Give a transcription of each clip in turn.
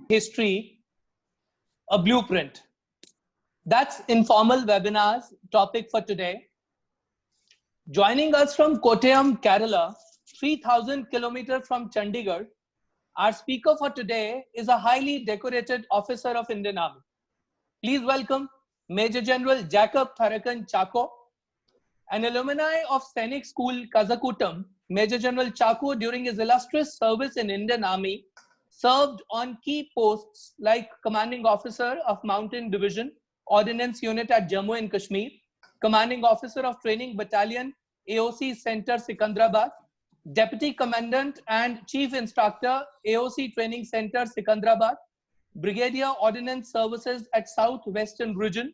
History, a blueprint. That's informal webinar's topic for today. Joining us from Kottayam, Kerala, 3,000 kilometers from Chandigarh, our speaker for today is a highly decorated officer of Indian Army. Please welcome Major General Jacob Tharakan Chako, an alumni of Sainik School, Kazakuttam. Major General Chako, during his illustrious service in Indian Army, served on key posts like Commanding Officer of Mountain Division, Ordnance Unit at Jammu and Kashmir, Commanding Officer of Training Battalion, AOC Center, Sikandrabad, Deputy Commandant and Chief Instructor, AOC Training Center, Sikandrabad, Brigadier Ordnance Services at South Western Region,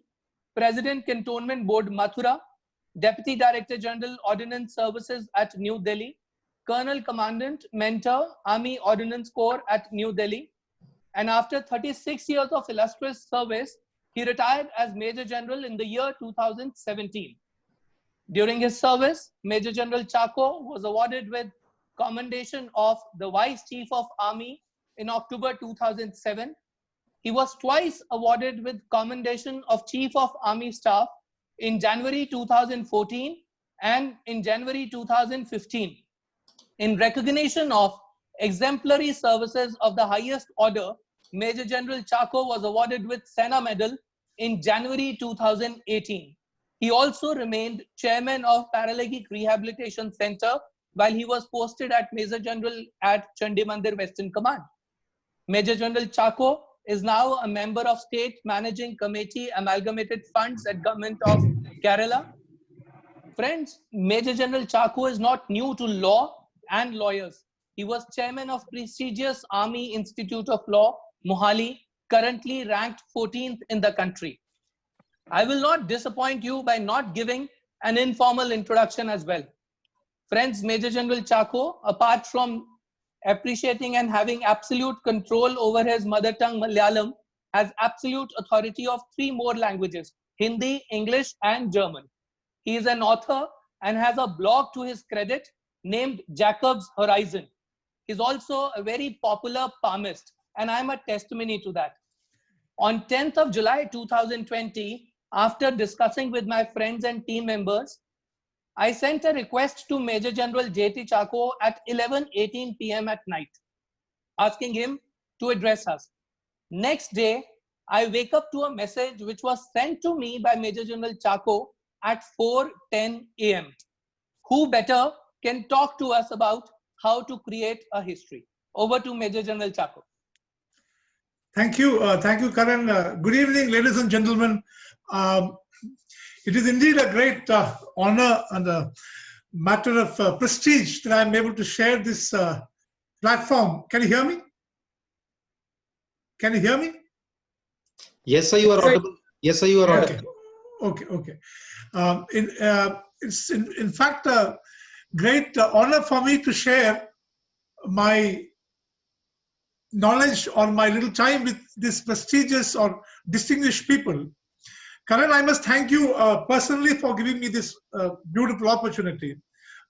President Cantonment Board, Mathura, Deputy Director General Ordnance Services at New Delhi, Colonel Commandant Mentor, Army Ordnance Corps at New Delhi, and after 36 years of illustrious service, he retired as Major General in the year 2017. During his service, Major General Chako was awarded with Commendation of the Vice Chief of Army in October 2007. He was twice awarded with Commendation of Chief of Army Staff in January 2014 and in January 2015. In recognition of exemplary services of the highest order, Major General Chako was awarded with Sena Medal in January 2018. He also remained chairman of Paralympic Rehabilitation Center while he was posted at Major General at Chandi Mandir Western Command. Major General Chako is now a member of State Managing Committee Amalgamated Funds at Government of Kerala. Friends, Major General Chako is not new to law and lawyers. He was chairman of prestigious Army Institute of Law, Mohali, currently ranked 14th in the country. I will not disappoint you by not giving an informal introduction as well. Friends, Major General Chako, apart from appreciating and having absolute control over his mother tongue Malayalam, has absolute authority of 3 more languages, Hindi, English, and German. He is an author and has a blog to his credit named Jacob's Horizon. He's also a very popular palmist, and I'm a testimony to that. On 10th of July 2020, after discussing with my friends and team members, I sent a request to Major General J.T. Chako at 11:18 p.m. at night, asking him to address us. Next day, I wake up to a message which was sent to me by Major General Chako at 4:10 a.m. Who better can talk to us about how to create a history? Over to Major General Chako. Thank you, Karan. Good evening, ladies and gentlemen. It is indeed a great honor and a matter of prestige that I am able to share this platform. Can you hear me? Can you hear me? Yes, sir, you are audible. Yes, sir, you are audible. Okay. It's in fact a great honor for me to share my knowledge or my little time with this prestigious or distinguished people. Karan, I must thank you personally for giving me this beautiful opportunity.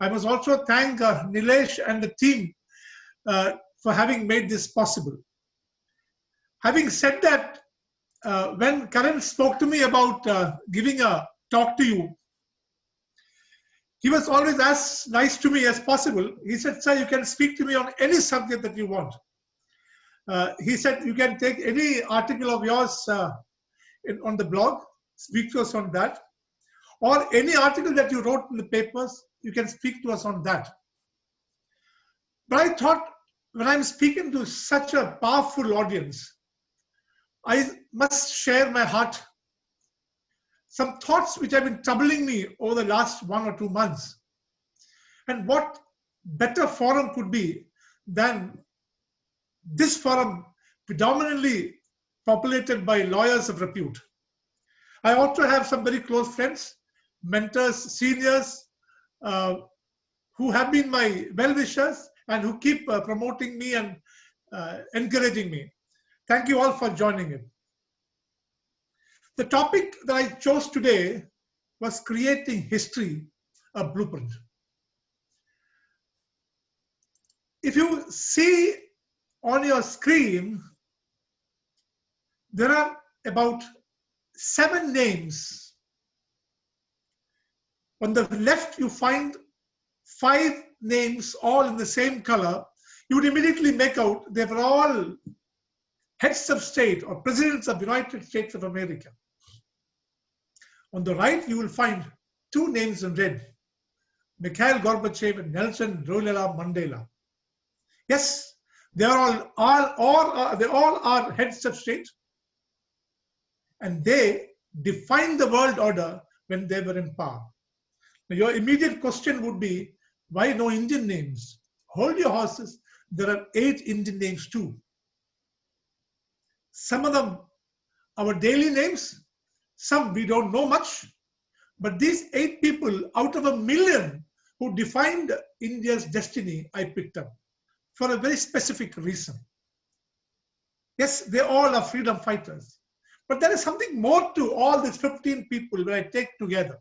I must also thank Nilesh and the team for having made this possible. Having said that, when Karan spoke to me about giving a talk to you, he was always as nice to me as possible. He said, sir, you can speak to me on any subject that you want. He said, you can take any article of yours on the blog, speak to us on that, or any article that you wrote in the papers, you can speak to us on that. But I thought, when I'm speaking to such a powerful audience, I must share my heart, some thoughts which have been troubling me over the last 1 or 2 months. And what better forum could be than this forum, predominantly populated by lawyers of repute. I also have some very close friends, mentors, seniors, who have been my well-wishers and who keep promoting me and encouraging me. Thank you all for joining in. The topic that I chose today was creating history, a blueprint. If you see on your screen there are about 7 names. On the left, you find 5 names all in the same color. You would immediately make out they were all heads of state or presidents of the United States of America. On the right, you will find 2 names in red, Mikhail Gorbachev and Nelson Rolihlahla Mandela. Yes, they all are heads of state, and they defined the world order when they were in power. Now, your immediate question would be, why no Indian names? Hold your horses. There are 8 Indian names too. Some of them our daily names, some we don't know much, but these 8 people out of 1 million who defined India's destiny, I picked up for a very specific reason. Yes, they all are freedom fighters, but there is something more to all these 15 people that I take together.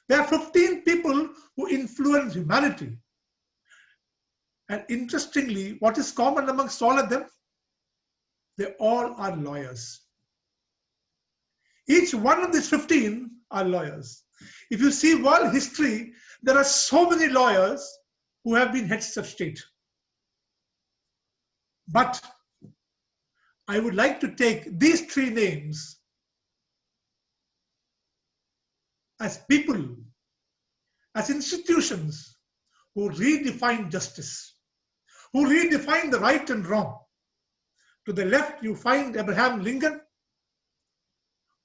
There are 15 people who influence humanity. And interestingly, what is common amongst all of them? They all are lawyers. Each one of these 15 are lawyers. If you see world history, there are so many lawyers who have been heads of state. But I would like to take these 3 names as people, as institutions who redefine justice, who redefine the right and wrong. To the left, you find Abraham Lincoln,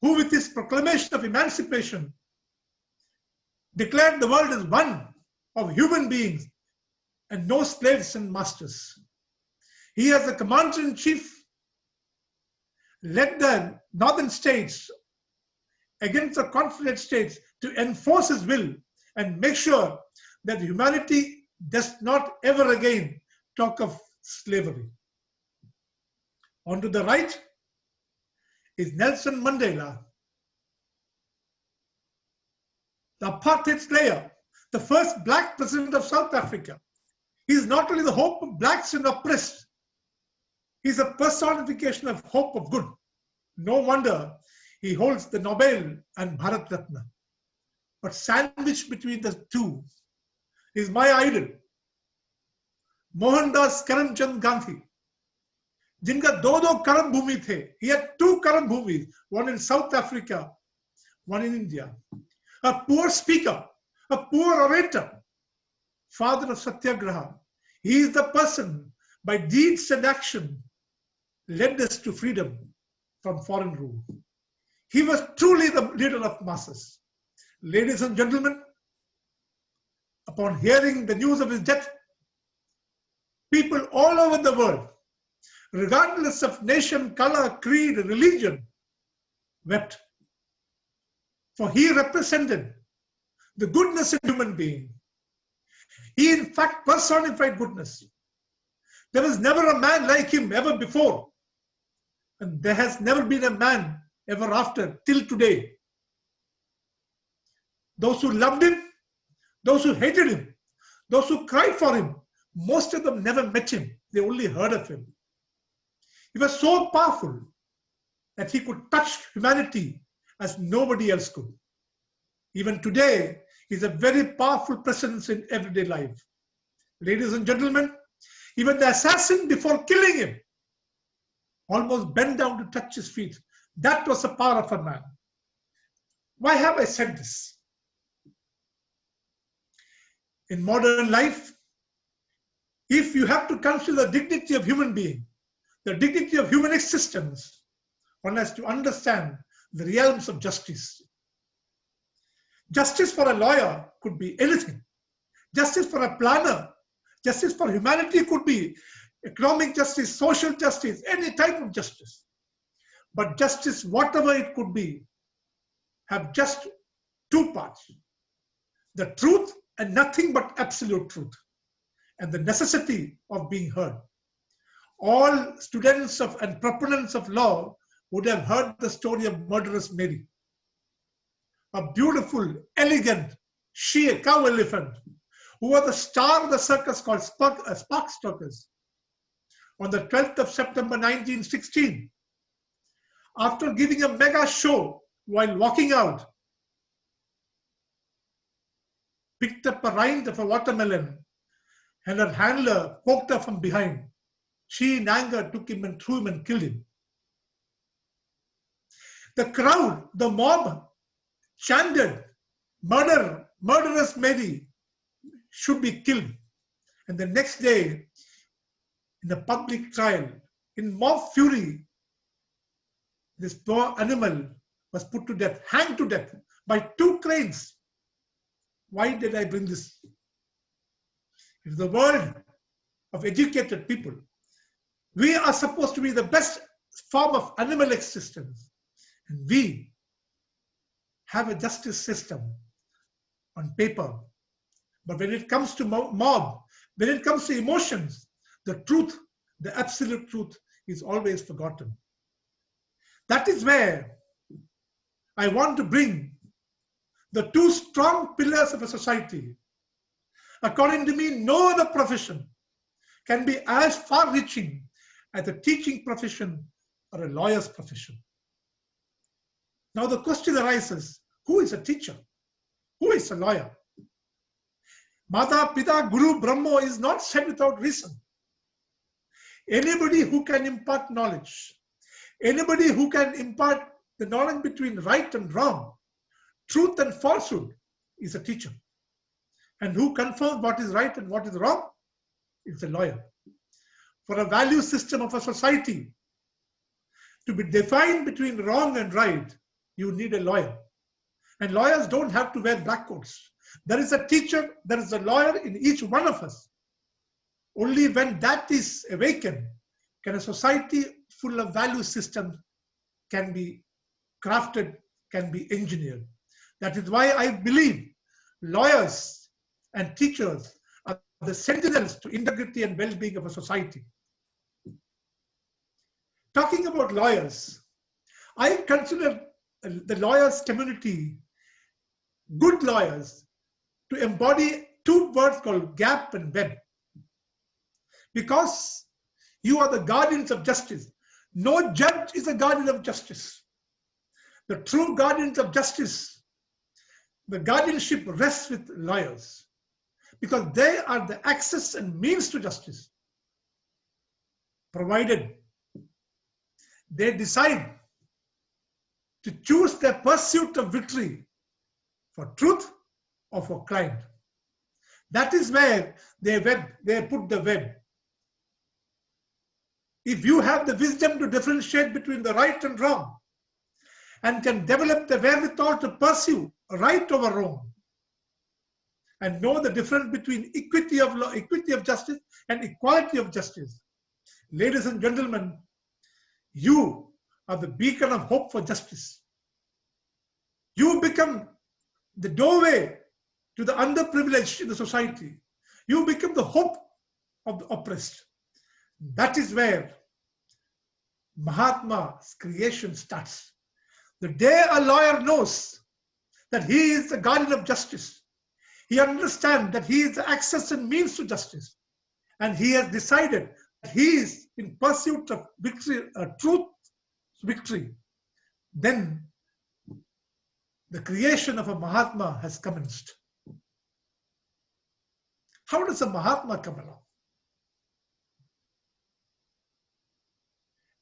who with his proclamation of emancipation declared the world as one of human beings and no slaves and masters. He, as the commander-in-chief, led the northern states against the Confederate states to enforce his will and make sure that humanity does not ever again talk of slavery. On to the right is Nelson Mandela, the apartheid slayer, the first black president of South Africa. He is not only the hope of blacks and oppressed, he is a personification of hope of good. No wonder he holds the Nobel and Bharat Ratna. But sandwiched between the two is my idol, Mohandas Karamchand Gandhi, जिनका 2 कर्म भूमि थे. He had 2 कर्म भूमि, one in South Africa, one in India. A poor speaker, a poor orator, father of Satyagraha. He is the person by deeds and action led us to freedom from foreign rule. He was truly the leader of masses. Ladies and gentlemen, upon hearing the news of his death, people all over the world, regardless of nation, color, creed, religion, wept. For he represented the goodness in human being. He in fact personified goodness. There was never a man like him ever before. And there has never been a man ever after till today. Those who loved him, those who hated him, those who cried for him, most of them never met him. They only heard of him. He was so powerful that he could touch humanity as nobody else could. Even today, he's a very powerful presence in everyday life. Ladies and gentlemen, even the assassin before killing him almost bent down to touch his feet. That was the power of a man. Why have I said this? In modern life, if you have to consider the dignity of human being, the dignity of human existence, one has to understand the realms of justice. Justice for a lawyer could be anything. Justice for a planner, justice for humanity could be economic justice, social justice, any type of justice. But justice, whatever it could be, have just 2 parts. The truth and nothing but absolute truth, and the necessity of being heard. All students of and proponents of law would have heard the story of Murderous Mary, a beautiful, elegant cow elephant who was the star of the circus called Sparkstokers. on the 12th of September 1916, after giving a mega show while walking out, picked up a rind of a watermelon and her handler poked her from behind. She, in anger, took him and threw him and killed him. The crowd, the mob, chanted, "Murder, murderous Mary should be killed." And the next day, in a public trial, in mob fury, this poor animal was put to death, hanged to death by 2 cranes. Why did I bring this? In the world of educated people, we are supposed to be the best form of animal existence. And we have a justice system on paper. But when it comes to mob, when it comes to emotions, the truth, the absolute truth is always forgotten. That is where I want to bring the 2 strong pillars of a society. According to me, no other profession can be as far-reaching as a teaching profession or a lawyer's profession. Now the question arises, who is a teacher? Who is a lawyer? Mata, Pita, Guru, Brahma is not said without reason. Anybody who can impart knowledge, anybody who can impart the knowledge between right and wrong, truth and falsehood, is a teacher. And who confirms what is right and what is wrong is a lawyer. For a value system of a society to be defined between wrong and right, you need a lawyer. And lawyers don't have to wear black coats. There is a teacher, there is a lawyer in each one of us. Only when that is awakened can a society full of value systems can be crafted, can be engineered. That is why I believe lawyers and teachers are the sentinels to integrity and well-being of a society. Talking about lawyers, I consider the lawyers community, good lawyers, to embody 2 words called gap and web. Because you are the guardians of justice. No judge is a guardian of justice. The true guardians of justice, the guardianship rests with lawyers because they are the access and means to justice, provided they decide to choose their pursuit of victory for truth or for crime. That is where they put the web. If you have the wisdom to differentiate between the right and wrong and can develop the wherewithal to pursue right over wrong and know the difference between equity of law, equity of justice and equality of justice, ladies and gentlemen, you are the beacon of hope for justice. You become the doorway to the underprivileged in the society. You become the hope of the oppressed. That is where Mahatma's creation starts. The day a lawyer knows that he is the guardian of justice, he understands that he is the access and means to justice, and he has decided that he is in pursuit of victory, truth, victory, then the creation of a Mahatma has commenced. How does a Mahatma come along?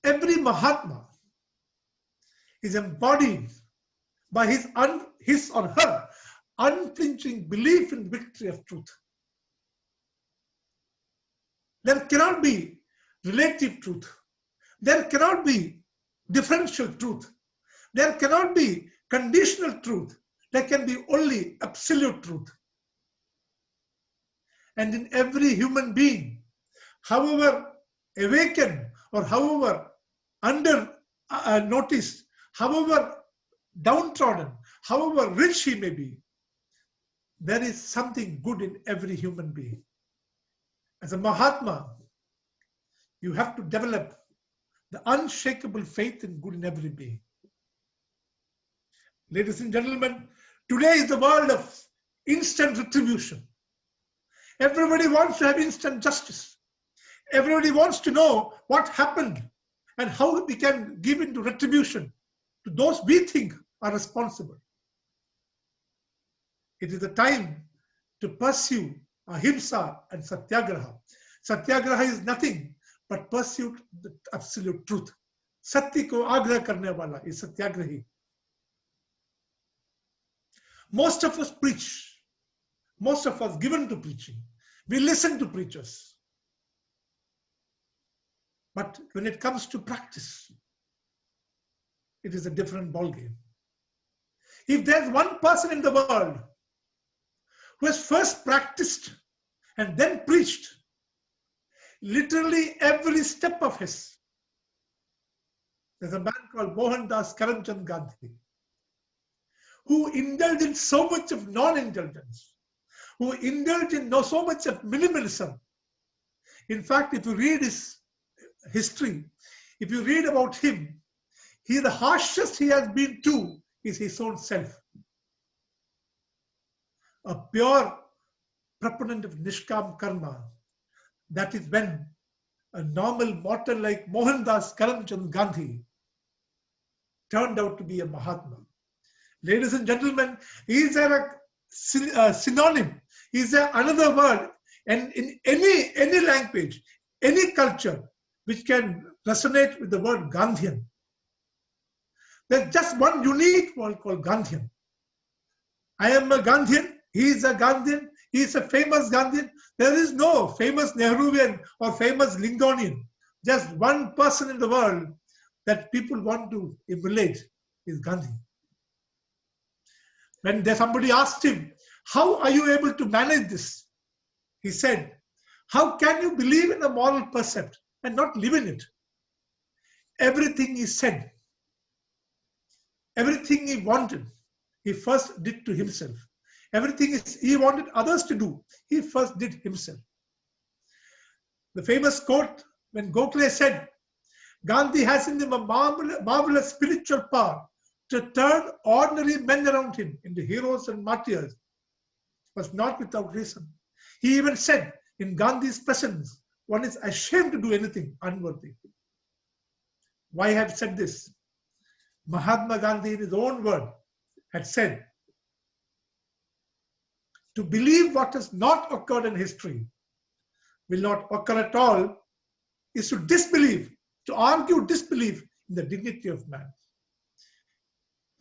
Every Mahatma is embodied by his or her unflinching belief in victory of truth. There cannot be relative truth. There cannot be differential truth. There cannot be conditional truth. There can be only absolute truth. And in every human being, however awakened or however under noticed, however downtrodden, however rich he may be, there is something good in every human being. As a Mahatma, you have to develop the unshakable faith in good in every being. Ladies and gentlemen, today is the world of instant retribution. Everybody wants to have instant justice. Everybody wants to know what happened and how we can give into retribution to those we think are responsible. It is the time to pursue ahimsa and satyagraha. Satyagraha is nothing but pursuit of the absolute truth. Satya ko agraha karne wala is satyagrahi. Most of us preach. Most of us given to preaching. We listen to preachers. But when it comes to practice, it is a different ballgame. If there's one person in the world who has first practiced and then preached, literally every step of his, there's a man called Mohandas Karamchand Gandhi, who indulged in so much of non-indulgence, who indulged in so much of minimalism. In fact, if you read his history, if you read about him, the harshest he has been to is his own self. A pure proponent of Nishkam Karma, that is when a normal mortal like Mohandas Karamchand Gandhi turned out to be a Mahatma. Ladies and gentlemen, is there a synonym? Is there another word? And in any language, any culture which can resonate with the word Gandhian? There's just one unique word called Gandhian. I am a Gandhian, he is a Gandhian, he is a famous Gandhian. There is no famous Nehruvian or famous Lingonian. Just one person in the world that people want to emulate is Gandhi. When somebody asked him, how are you able to manage this? He said, how can you believe in a moral precept and not live in it? Everything he said, everything he wanted, he first did to himself. Everything he wanted others to do, he first did himself. The famous quote when Gokhale said, Gandhi has in him a marvelous spiritual power to turn ordinary men around him into heroes and martyrs, was not without reason. He even said, in Gandhi's presence, one is ashamed to do anything unworthy. Why have I said this? Mahatma Gandhi, in his own word, had said, to believe what has not occurred in history will not occur at all is to disbelieve, to argue disbelief in the dignity of man.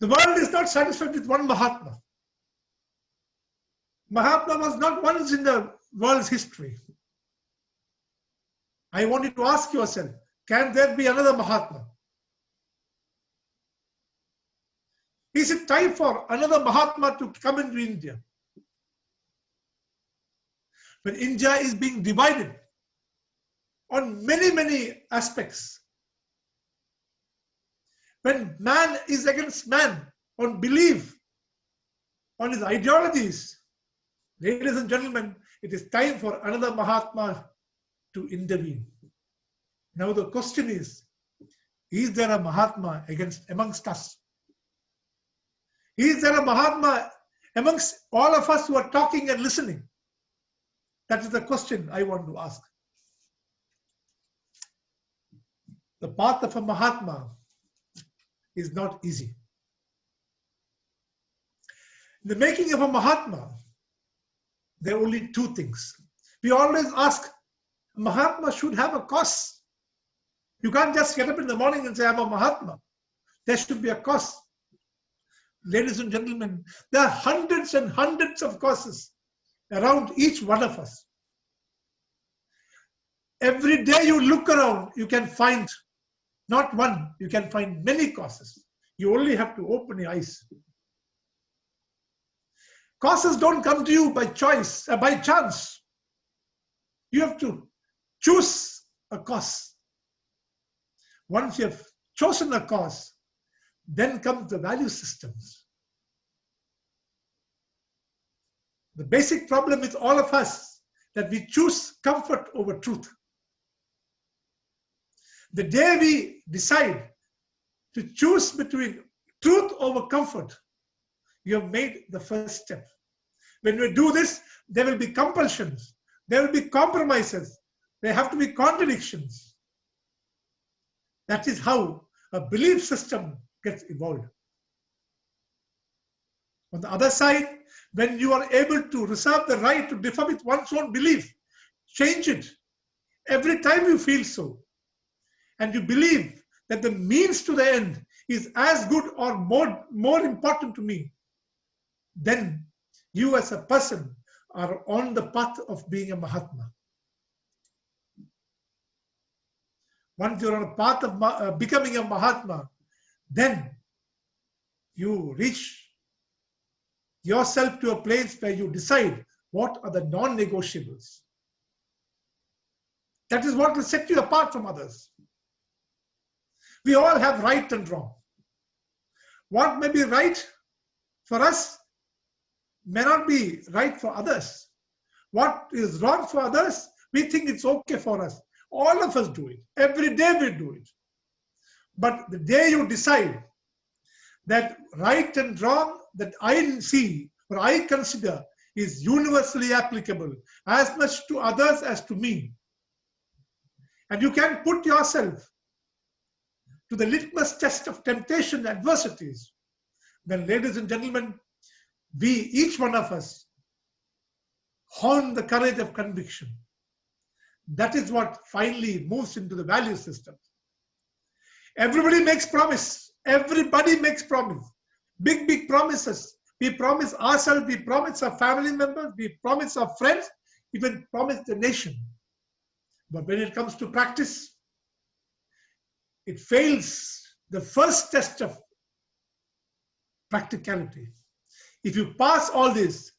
The world is not satisfied with one Mahatma. Mahatma was not once in the world's history. I want you to ask yourself, can there be another Mahatma? Is it time for another Mahatma to come into India? When India is being divided on many aspects, when man is against man on belief, on his ideologies, ladies and gentlemen, it is time for another Mahatma to intervene. Now the question is there a Mahatma amongst us? Is there a Mahatma amongst all of us who are talking and listening? That is the question I want to ask. The path of a Mahatma is not easy. In the making of a Mahatma, there are only two things. We always ask, a Mahatma should have a cause. You can't just get up in the morning and say, I'm a Mahatma. There should be a cause. Ladies and gentlemen, there are hundreds and hundreds of causes around each one of us. Every day you look around, you can find not one, you can find many causes. You only have to open your eyes. Causes don't come to you by choice, by chance. You have to choose a cause. Once you have chosen a cause, then comes the value systems. The basic problem with all of us that we choose comfort over truth. The day we decide to choose between truth over comfort, you have made the first step. When we do this, there will be compulsions, there will be compromises, There have to be contradictions. That is how a belief system gets evolved. On the other side, when you are able to reserve the right to differ with one's own belief, change it every time you feel so, and you believe that the means to the end is as good or more important to me, then you as a person are on the path of being a Mahatma. Once you're on a path of becoming a Mahatma, then you reach yourself to a place where you decide what are the non-negotiables. That is what will set you apart from others. We all have right and wrong. What may be right for us may not be right for others. What is wrong for others, we think it's okay for us. All of us do it. Every day we do it. But the day you decide that right and wrong that I see or I consider is universally applicable as much to others as to me, and you can put yourself to the litmus test of temptation and adversities, then, ladies and gentlemen, we, each one of us, hone the courage of conviction. That is what finally moves into the value system. Everybody makes promise. Everybody makes promise. Big, big promises. We promise ourselves, we promise our family members, we promise our friends, even promise the nation. But when it comes to practice, it fails the first test of practicality. If you pass all this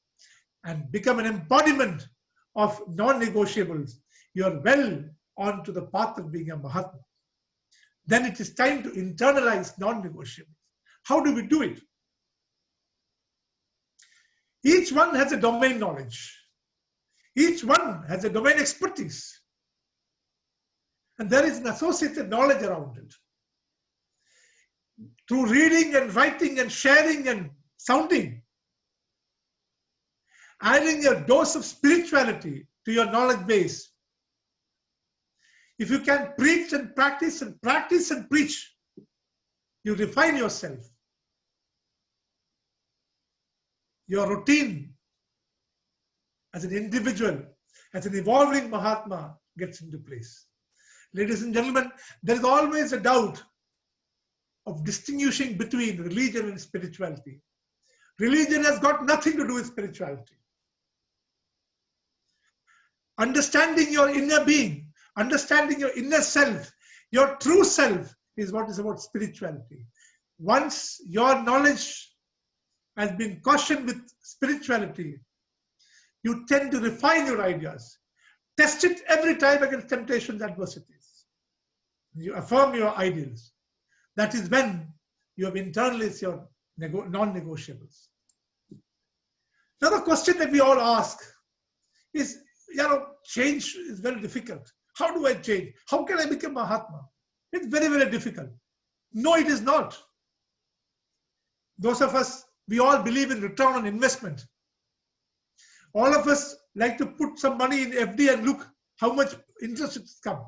and become an embodiment of non-negotiables, you are well on to the path of being a Mahatma. Then it is time to internalize non-negotiables. How do we do it? Each one has a domain knowledge. Each one has a domain expertise. And there is an associated knowledge around it. Through reading and writing and sharing and sounding, adding a dose of spirituality to your knowledge base. If you can preach and practice and preach, you refine yourself. Your routine as an individual, as an evolving Mahatma gets into place. Ladies and gentlemen, there is always a doubt of distinguishing between religion and spirituality. Religion has got nothing to do with spirituality. Understanding your inner being, understanding your inner self, your true self is what is about spirituality. Once your knowledge has been cautioned with spirituality, you tend to refine your ideas. Test it every time against temptations, adversities. You affirm your ideals. That is when you have internalized your non-negotiables. Now the question that we all ask is, change is very difficult. How do I change? How can I become Mahatma? It's very, very difficult. No, it is not. Those of us, we all believe in return on investment. All of us like to put some money in FD and look how much interest it's come.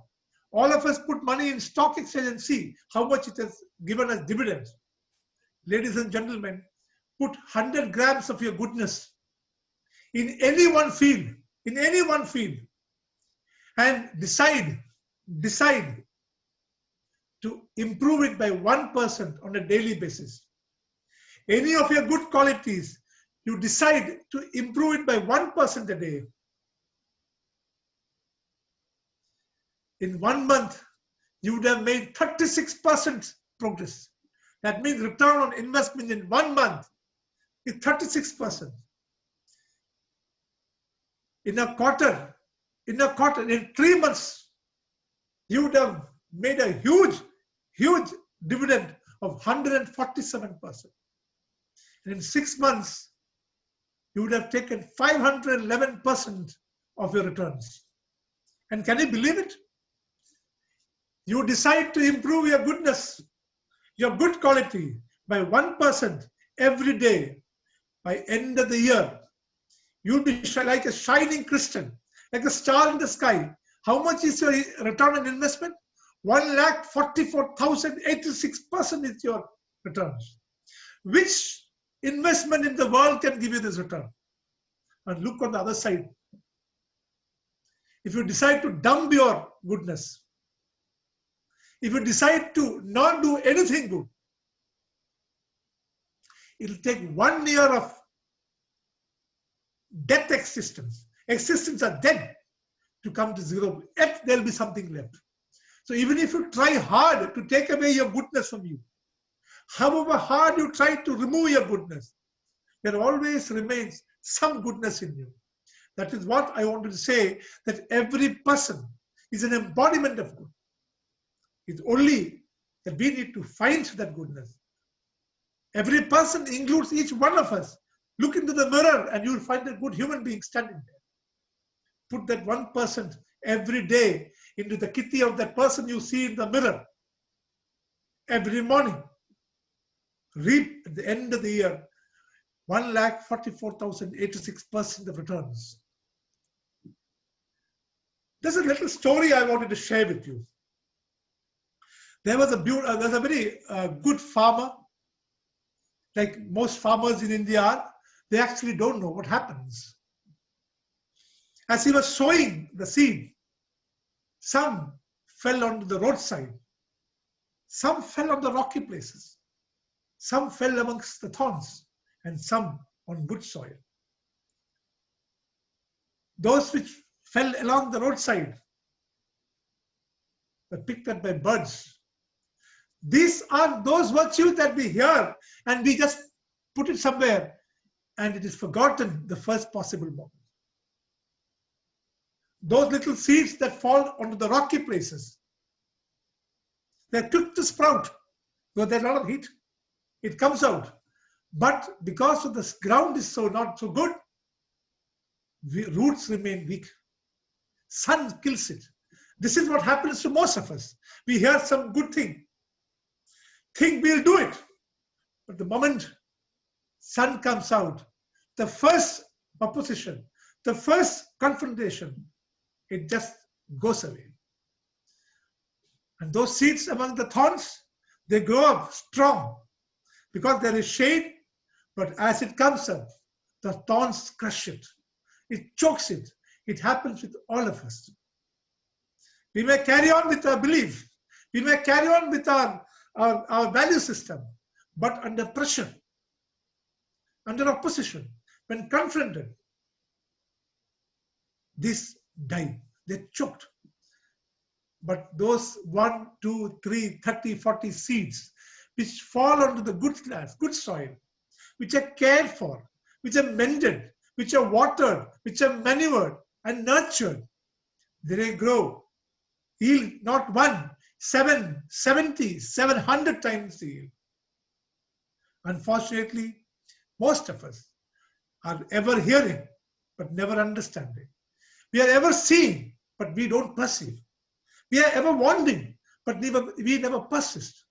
All of us put money in stock exchange and see how much it has given us dividends. Ladies and gentlemen, put 100 grams of your goodness in any one field, and decide to improve it by 1% on a daily basis. Any of your good qualities, you decide to improve it by 1% a day. In 1 month, you would have made 36% progress. That means return on investment in 1 month is 36%. In a quarter, in 3 months, you would have made a huge dividend of 147%. And in 6 months, you would have taken 511% of your returns. And can you believe it? You decide to improve your goodness, your good quality by 1% every day. By end of the year, you'll be like a shining crystal, like a star in the sky, How much is your return on investment? 1,44,086% is your returns. Which investment in the world can give you this return? And look on the other side. If you decide to dump your goodness, if you decide to not do anything good, it will take 1 year of death existence. Existence are dead to come to zero. Yet there will be something left. So even if you try hard to take away your goodness from you, however hard you try to remove your goodness, there always remains some goodness in you. That is what I wanted to say, that every person is an embodiment of good. It's only that we need to find that goodness. Every person includes each one of us. Look into the mirror and you'll find a good human being standing there. Put that 1% every day into the kitty of that person you see in the mirror. Every morning. Reap at the end of the year 1,44,086% of returns. There's a little story I wanted to share with you. There was there's a very good farmer. Like most farmers in India are, they actually don't know what happens. As he was sowing the seed, some fell onto the roadside, some fell on the rocky places, some fell amongst the thorns, and some on good soil. Those which fell along the roadside were picked up by birds. These are those virtues that we hear and we just put it somewhere and it is forgotten the first possible moment. Those little seeds that fall onto the rocky places, they're quick to sprout, though there's a lot of heat. It comes out. But because of the ground is not so good, roots remain weak. Sun kills it. This is what happens to most of us. We hear some good thing, think we'll do it. But the moment sun comes out, the first opposition, the first confrontation, it just goes away. And those seeds among the thorns, they grow up strong because there is shade, but as it comes up, the thorns crush it. It chokes it. It happens with all of us. We may carry on with our belief. We may carry on with our value system, but under pressure, under opposition, when confronted, these die. They're choked. But those 1, 2, 3, 30, 40 seeds which fall onto the good lands, good soil, which are cared for, which are mended, which are watered, which are manured and nurtured, they grow, yield not 1, 7, 70, 700 times the yield. Unfortunately, most of us are ever hearing but never understanding. We are ever seeing but we don't perceive. We are ever wanting but we never persist.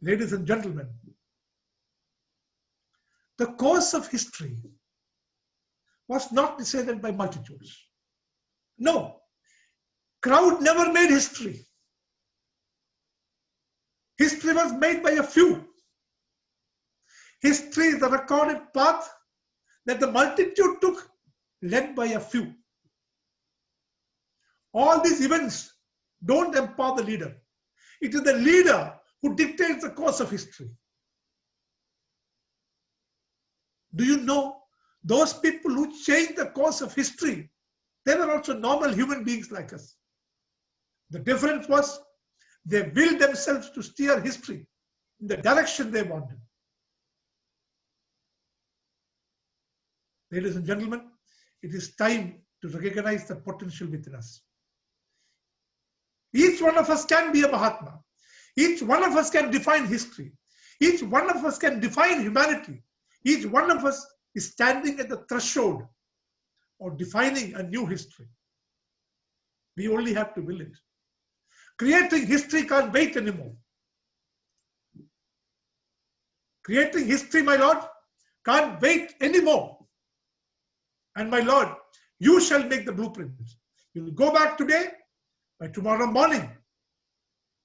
Ladies and gentlemen, the course of history was not decided by multitudes. No, crowd never made history. History was made by a few. History is the recorded path that the multitude took, led by a few. All these events don't empower the leader. It is the leader who dictates the course of history. Do you know those people who changed the course of history, they were also normal human beings like us. The difference was they willed themselves to steer history in the direction they wanted. Ladies and gentlemen, it is time to recognize the potential within us. Each one of us can be a Mahatma. Each one of us can define history. Each one of us can define humanity. Each one of us is standing at the threshold of defining a new history. We only have to will it. Creating history can't wait anymore. Creating history, my Lord, can't wait anymore. And my Lord, you shall make the blueprint. You will go back today by tomorrow morning,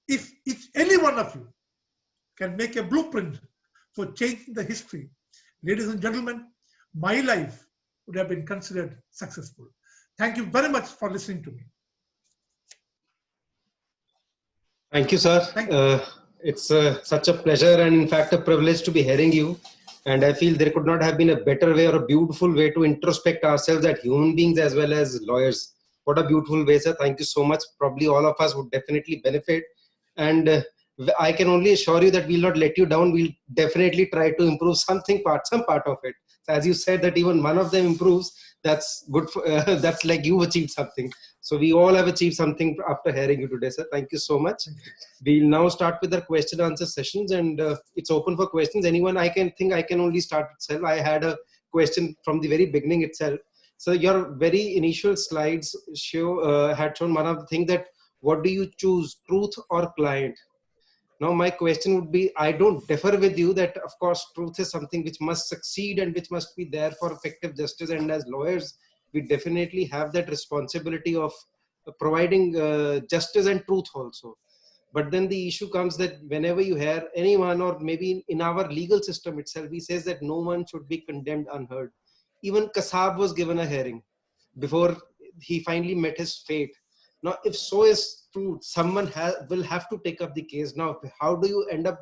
if any one of you can make a blueprint for changing the history, ladies and gentlemen, my life would have been considered successful. Thank you very much for listening to me. Thank you, sir. Thank you. It's such a pleasure and in fact a privilege to be hearing you. And I feel there could not have been a better way or a beautiful way to introspect ourselves as human beings as well as lawyers. What a beautiful way, sir. Thank you so much. Probably all of us would definitely benefit. And I can only assure you that we'll not let you down. We'll definitely try to improve some part of it. So as you said that even one of them improves, that's good. That's like you achieved something. So we all have achieved something after hearing you today, sir. Thank you so much. We'll now start with our question answer sessions, and it's open for questions. Anyone, I can only start itself. I had a question from the very beginning itself. So your very initial slides had shown one of the things that what do you choose, truth or client? Now my question would be, I don't differ with you that of course truth is something which must succeed and which must be there for effective justice, and as lawyers we definitely have that responsibility of providing justice and truth also. But then the issue comes that whenever you hear anyone, or maybe in our legal system itself, he says that no one should be condemned unheard. Even Kassab was given a hearing before he finally met his fate. Now, if so is true, someone will have to take up the case. Now, how do you end up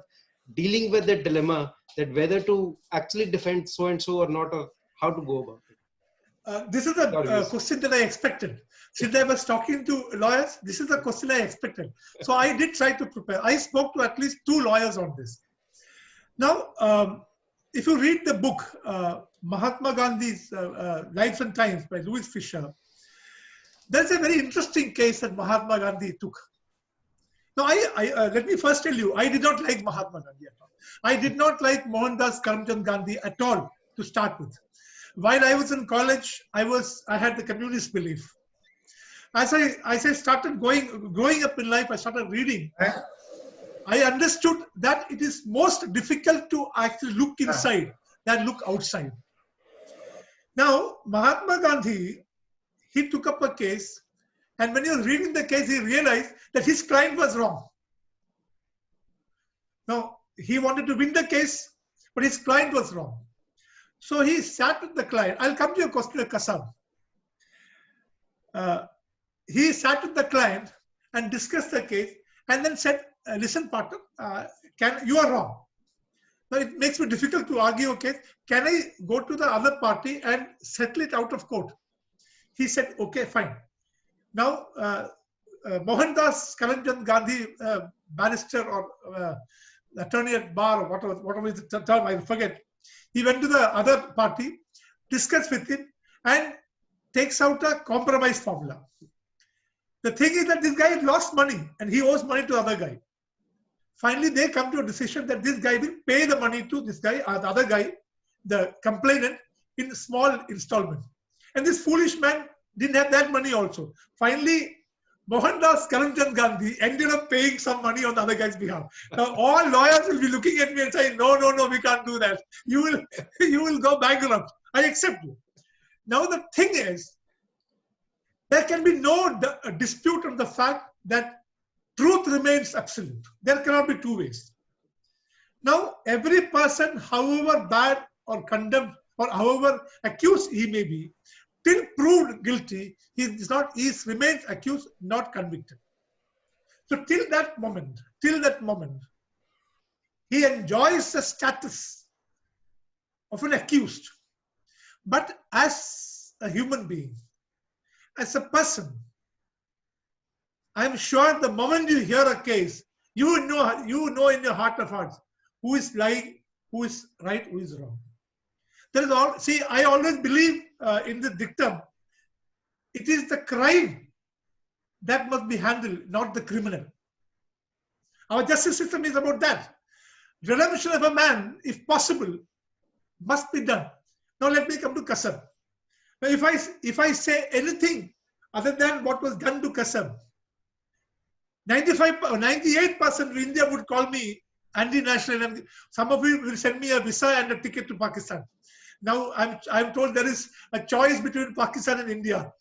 dealing with the dilemma that whether to actually defend so-and-so or not, or how to go about it? This is a question that I expected. Since I was talking to lawyers, this is the question I expected. So I did try to prepare. I spoke to at least 2 lawyers on this. Now, if you read the book, Mahatma Gandhi's Lives and Times by Louis Fisher, there's a very interesting case that Mahatma Gandhi took. Now, let me first tell you, I did not like Mahatma Gandhi at all. I did not like Mohandas Karamchand Gandhi at all to start with. While I was in college, I had the communist belief. As I started growing up in life, I started reading. I understood that it is most difficult to actually look inside than look outside. Now, Mahatma Gandhi, he took up a case, and when he was reading the case, he realized that his client was wrong. Now, he wanted to win the case, but his client was wrong. So he sat with the client. I'll come to your question, Kassab. He sat with the client and discussed the case, and then said, listen, partner, you are wrong. Now, it makes me difficult to argue a case. Can I go to the other party and settle it out of court? He said, okay, fine. Now, Mohandas Karamchand Gandhi, barrister or attorney at bar, or whatever is the term, I forget. He went to the other party, discussed with him, and takes out a compromise formula. The thing is that this guy had lost money, and he owes money to the other guy. Finally, they come to a decision that this guy will pay the money to this guy, or the other guy, the complainant, in small installment. And this foolish man didn't have that money also. Finally, Mohandas Karamchand Gandhi ended up paying some money on the other guy's behalf. Now, all lawyers will be looking at me and saying, no, we can't do that. You will go bankrupt. I accept you. Now, the thing is, there can be no dispute on the fact that truth remains absolute. There cannot be 2 ways. Now, every person, however bad or condemned or however accused he may be, till proved guilty, he remains accused, not convicted. So till that moment, he enjoys the status of an accused. But as a human being, as a person, I'm sure the moment you hear a case, you know in your heart of hearts who is lying, who is right, who is wrong. I always believe in the dictum, it is the crime that must be handled, not the criminal. Our justice system is about that. Redemption of a man, if possible, must be done. Now let me come to Kassab. Now if I say anything other than what was done to Kassab, 95 or 98% of India would call me anti-national. Some of you will send me a visa and a ticket to Pakistan. Now I'm told there is a choice between Pakistan and India.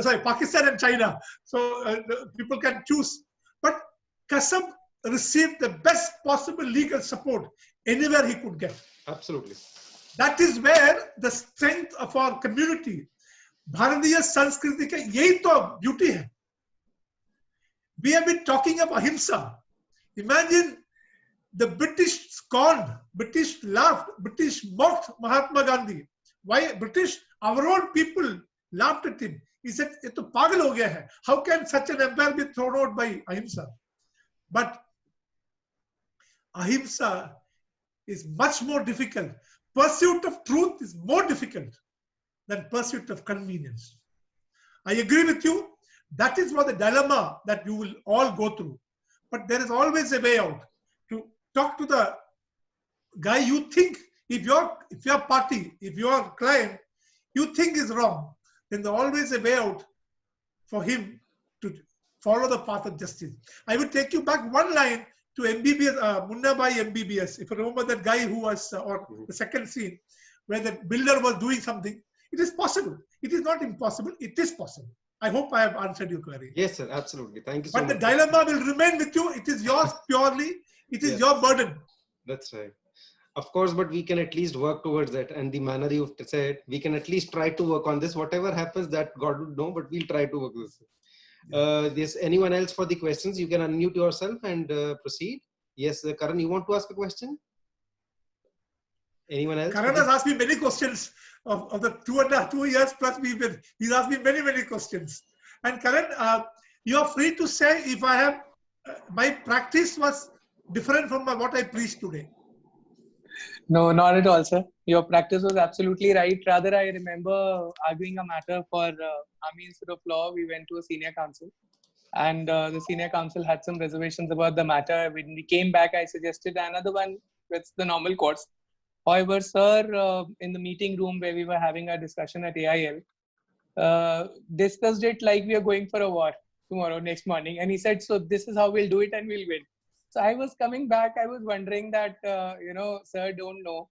Sorry, Pakistan and China. So people can choose. But Kasab received the best possible legal support anywhere he could get. Absolutely. That is where the strength of our community, Bharatiya Sanskriti ka yahi to beauty hai. We have been talking of ahimsa. Imagine the British scorned, British laughed, British mocked Mahatma Gandhi. Why British? Our own people laughed at him. He said, "Ye to pagal ho gaya hai. How can such an empire be thrown out by ahimsa?" But ahimsa is much more difficult. Pursuit of truth is more difficult than pursuit of convenience. I agree with you. That is what the dilemma that you will all go through. But there is always a way out. To talk to the guy you think, if your party, if your client, you think is wrong, then there's always a way out for him to follow the path of justice. I will take you back one line to MBBS, Munna Bhai MBBS. If you remember that guy who was, or the second scene, where the builder was doing something, it is possible. It is not impossible. It is possible. I hope I have answered your query. Yes, sir. Absolutely. Thank you so much. But the dilemma will remain with you. It is yours purely. It is your burden. That's right. Of course, but we can at least work towards that. And the manner you've said, we can at least try to work on this. Whatever happens, that God would know, but we'll try to work this. There's anyone else for the questions? You can unmute yourself and proceed. Yes, Karan, you want to ask a question? Anyone else? Karan has asked me many questions of the 2 years plus he's asked me many questions. And Karan, you are free to say if I have, my practice was different from what I preached today. No, not at all, sir. Your practice was absolutely right. Rather, I remember arguing a matter for Army Institute of Law. We went to a senior counsel, and the senior counsel had some reservations about the matter. When we came back, I suggested another one with the normal course. However, sir, in the meeting room where we were having our discussion at AIL, discussed it like we are going for a war tomorrow, next morning. And he said, so this is how we'll do it and we'll win. So I was coming back, I was wondering that, sir, don't know,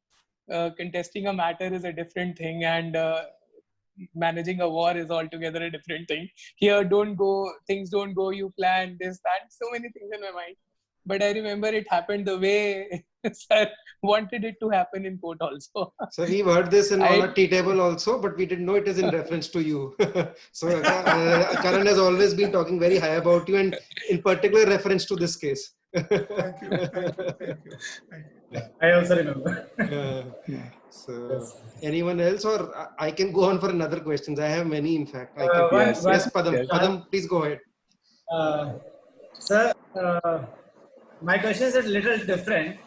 contesting a matter is a different thing, and managing a war is altogether a different thing. Here, things don't go, you plan this, that, so many things in my mind. But I remember it happened the way sir wanted it to happen in court also. So we've heard this on our tea table also, but we didn't know it is in reference to you. So Karan has always been talking very high about you, and in particular reference to this case. Thank you. I also remember. So anyone else, or I can go on for another questions. I have many, in fact. Yes, Padam. Yes. Padam, please go ahead. Sir, my question is a little different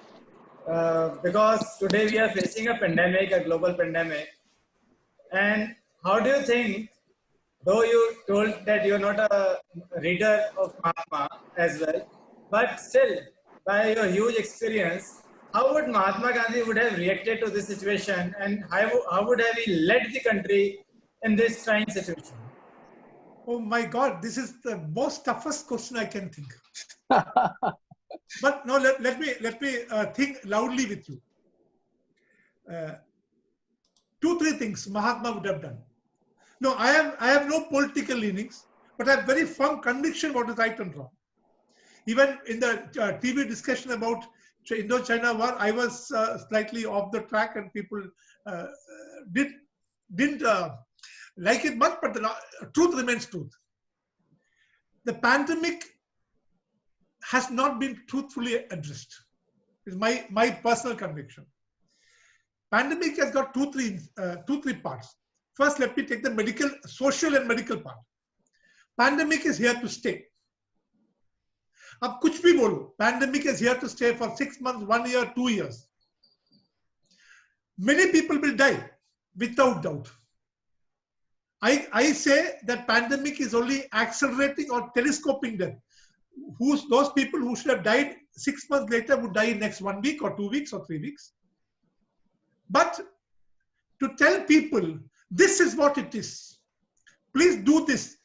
because today we are facing a pandemic, a global pandemic. And how do you think, though you told that you're not a reader of Mahatma as well, but still, by your huge experience, how would Mahatma Gandhi would have reacted to this situation, and how would have he led the country in this trying situation? Oh my God, this is the most toughest question I can think. But no, let me think loudly with you. 2-3 things Mahatma would have done. No, I have no political leanings, but I have very firm conviction what is right and wrong. Even in the TV discussion about Indo-China war, I was slightly off the track, and people didn't like it much, but the truth remains truth. The pandemic has not been truthfully addressed. Is my personal conviction. Pandemic has got two, three parts. First, let me take the social and medical part. Pandemic is here to stay. Ab kuch bhi bolo, pandemic is here to stay for 6 months, 1 year, 2 years. Many people will die, without doubt. I say that pandemic is only accelerating or telescoping them. Those people who should have died 6 months later would die in next 1 week or 2 weeks or 3 weeks. But to tell people, this is what it is. Please do this.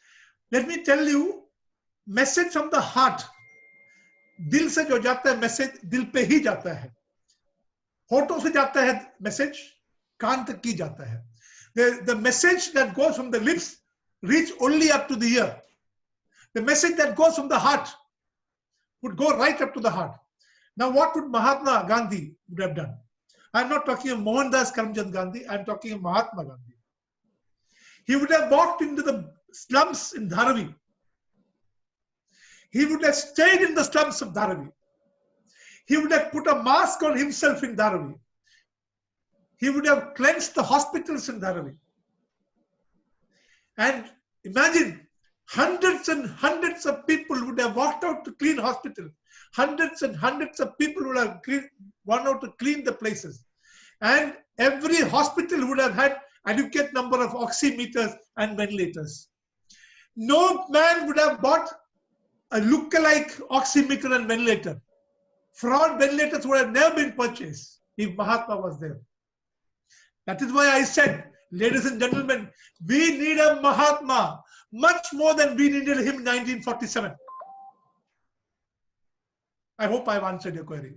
Let me tell you, message from the heart. दिल से जो जाता है message दिल पे ही जाता है. होठों से जाता है मैसेज, कान तक की जाता है. The message that goes from the lips reach only up to the ear. The message that goes from the heart would go right up to the heart. Now, what would Mahatma Gandhi would have done? I'm not talking of Mohandas Karamchand Gandhi. I'm talking of Mahatma Gandhi. He would have walked into the slums in Dharavi. He would have stayed in the slums of Dharavi. He would have put a mask on himself in Dharavi. He would have cleansed the hospitals in Dharavi. And imagine, hundreds and hundreds of people would have walked out to clean hospitals. Hundreds and hundreds of people would have gone out to clean the places. And every hospital would have had adequate number of oximeters and ventilators. No man would have bought a look-alike oximeter and ventilator. Fraud ventilators would have never been purchased if Mahatma was there. That is why I said, ladies and gentlemen, we need a Mahatma much more than we needed him in 1947. I hope I've answered your query.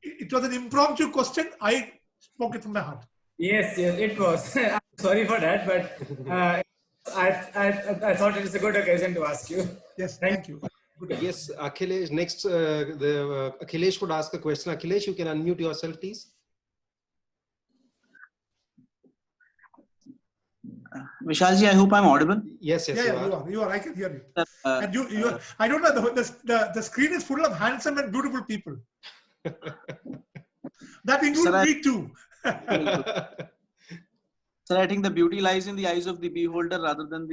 It was an impromptu question. I spoke it from my heart. Yes, it was. I'm sorry for that, but I thought it was a good occasion to ask you. Yes, thank you. Yes, Akhilesh, next, Akhilesh would ask a question. Akhilesh, you can unmute yourself, please. Vishalji, I hope I'm audible. Yes, you are. I can hear you. And you I don't know, the screen is full of handsome and beautiful people. That includes me too. Sir, I think the beauty lies in the eyes of the beholder rather than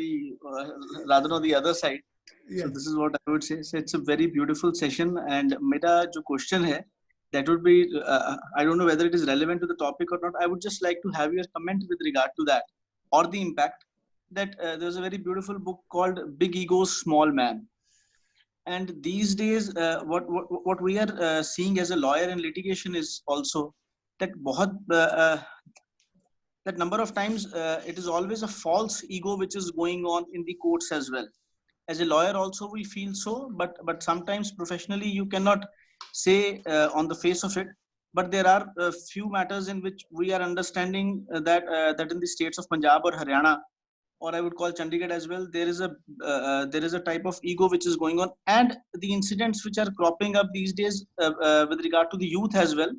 on the other side. Yes. So this is what I would say. So it's a very beautiful session. And mera jo question hai, that would be, I don't know whether it is relevant to the topic or not. I would just like to have your comment with regard to that, or the impact that there's a very beautiful book called Big Ego, Small Man. And these days, what we are seeing as a lawyer in litigation is also that that number of times it is always a false ego which is going on in the courts as well. As a lawyer also we feel so, but sometimes professionally you cannot say on the face of it. But there are a few matters in which we are understanding that in the states of Punjab or Haryana, or I would call Chandigarh as well, there is a type of ego which is going on, and the incidents which are cropping up these days with regard to the youth as well,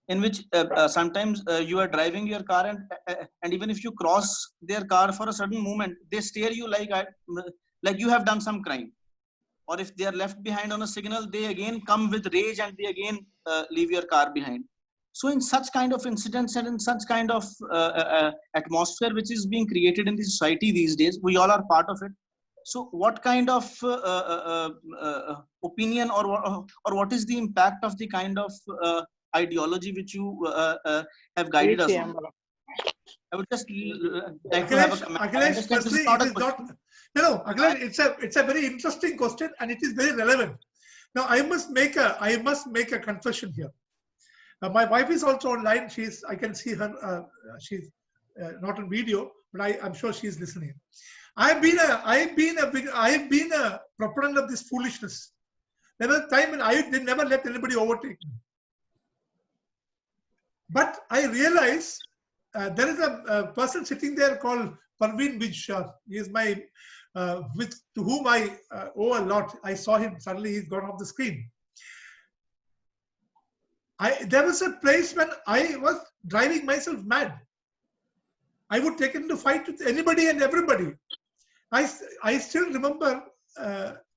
in which sometimes you are driving your car and even if you cross their car for a certain moment, they stare you like you have done some crime. Or if they are left behind on a signal, they again come with rage and they again leave your car behind. So in such kind of incidents and in such kind of atmosphere which is being created in the society these days, we all are part of it. So what kind of opinion or what is the impact of the kind of ideology which you have guided us on? I would just like to have a comment. Akhilesh, firstly, it is not. No, Akhilesh, it's a very interesting question and it is very relevant. Now, I must make a confession here. My wife is also online. I can see her. She's not on video, but I'm sure she's listening. I've been a proponent of this foolishness. There was a time when I did never let anybody overtake me. But I realized there is a person sitting there called Parveen Bij Shah. He is to whom I owe a lot. I saw him, suddenly he's gone off the screen. There was a place when I was driving myself mad. I would take him to fight with anybody and everybody. I still remember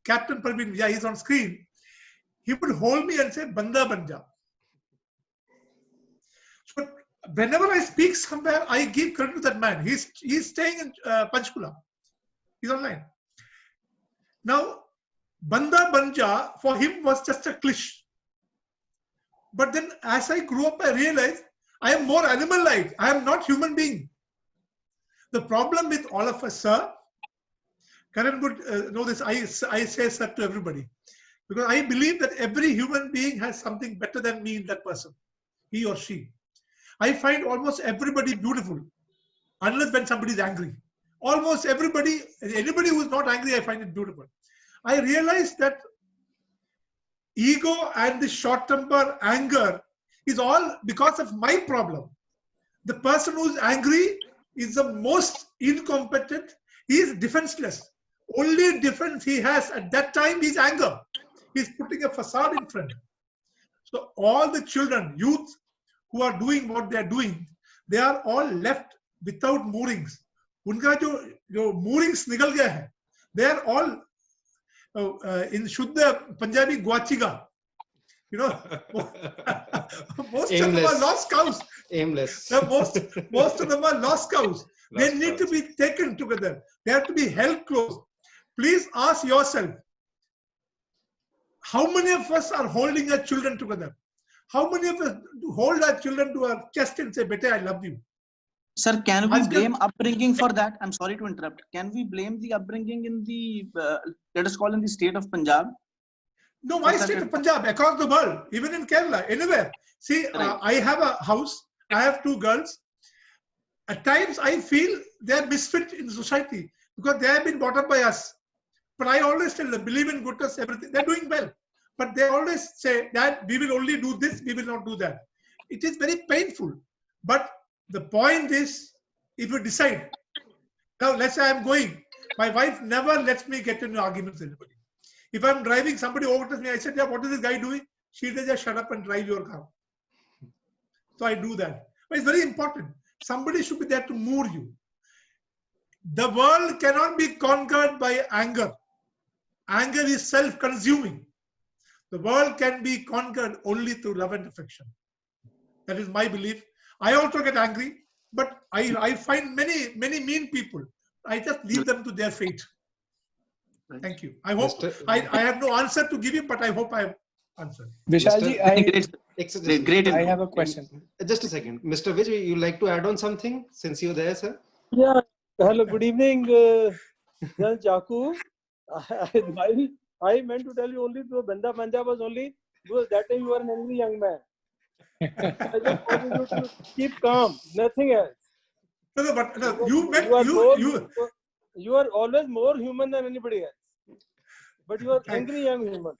Captain Parveen, yeah, he's on screen. He would hold me and say, Banda Banja. So whenever I speak somewhere, I give credit to that man. He's staying in Panchkula. He's online. Now, Banda Banja for him was just a cliche. But then as I grew up, I realized I am more animal-like. I am not human being. The problem with all of us, sir, Karan would know this, I say sir to everybody. Because I believe that every human being has something better than me in that person, he or she. I find almost everybody beautiful, unless when somebody is angry. Almost everybody, anybody who is not angry, I find it beautiful. I realized that ego and the short-temper anger is all because of my problem. The person who's angry is the most incompetent. He is defenseless. Only defense he has at that time is anger. He's putting a facade in front. So all the children, youth who are doing what they are doing, they are all left without moorings. उनका जो moorings निकल गया है, they are all in Shuddha Punjabi Guachiga. You know, most of them are lost cows. Aimless. Most of them are lost cows. They need to be taken together. They have to be held close. Please ask yourself, how many of us are holding our children together? How many of us hold our children to our chest and say, "Beta, I love you"? Sir, can we blame upbringing for that? I'm sorry to interrupt. Can we blame the upbringing in the, let us call in the state of Punjab? No, my state of Punjab, across the world, even in Kerala, anywhere. See, Right. I have a house. I have 2 girls. At times, I feel they are misfit in society because they have been brought up by us. But I always tell them, believe in goodness, everything. They're doing well. But they always say that we will only do this, we will not do that. It is very painful. But the point is, if you decide, now let's say I'm going, my wife never lets me get into arguments with anybody. If I'm driving, somebody overtakes me, I said, "Yeah, what is this guy doing?" She says, "Just shut up and drive your car." So I do that. But it's very important. Somebody should be there to moor you. The world cannot be conquered by anger. Anger is self-consuming. The world can be conquered only through love and affection. That is my belief. I also get angry, but I find many mean people. I just leave them to their fate. Thank you. I hope I have no answer to give you, but I hope I have answered. Vishalji, Great. I have a question. Just a second. Mr. Vijay, you like to add on something since you're there, sir? Yeah. Hello. Good evening, Jan Chaku. I meant to tell you only to Banda Panja was only because that time you were an angry young man. I just wanted you to keep calm, nothing else. No, but no, you are always more human than anybody else. But you are angry young human.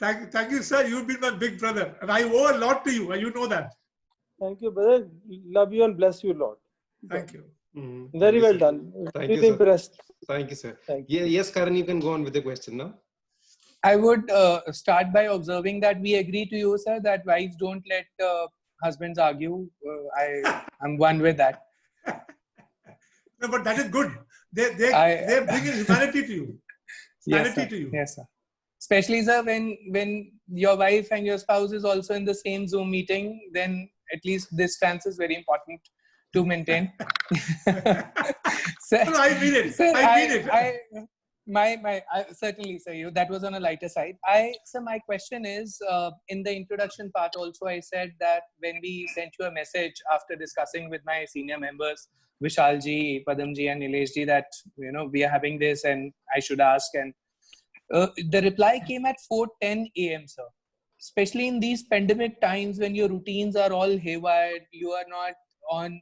Thank you, sir. You've been my big brother, and I owe a lot to you. You know that. Thank you, brother. Love you and bless you, Lord. Thank you. Very well done. Thank Really you, impressed. Thank you, sir. Thank you. Yes, Karan, you can go on with the question now. I would start by observing that we agree to you, sir, that wives don't let husbands argue. I'm one with that. No, but that is good. They bring in humanity to you. Humanity to you. Yes, sir. Especially, sir, when your wife and your spouse is also in the same Zoom meeting, then at least this stance is very important to maintain. Sir, No, I mean it. Sir, I mean it. Certainly, sir, that was on a lighter side. So my question is, in the introduction part also, I said that when we sent you a message after discussing with my senior members, Vishalji, Padamji and Nileshji, that, we are having this and I should ask. And the reply came at 4:10 a.m., sir. Especially in these pandemic times when your routines are all haywire, you are not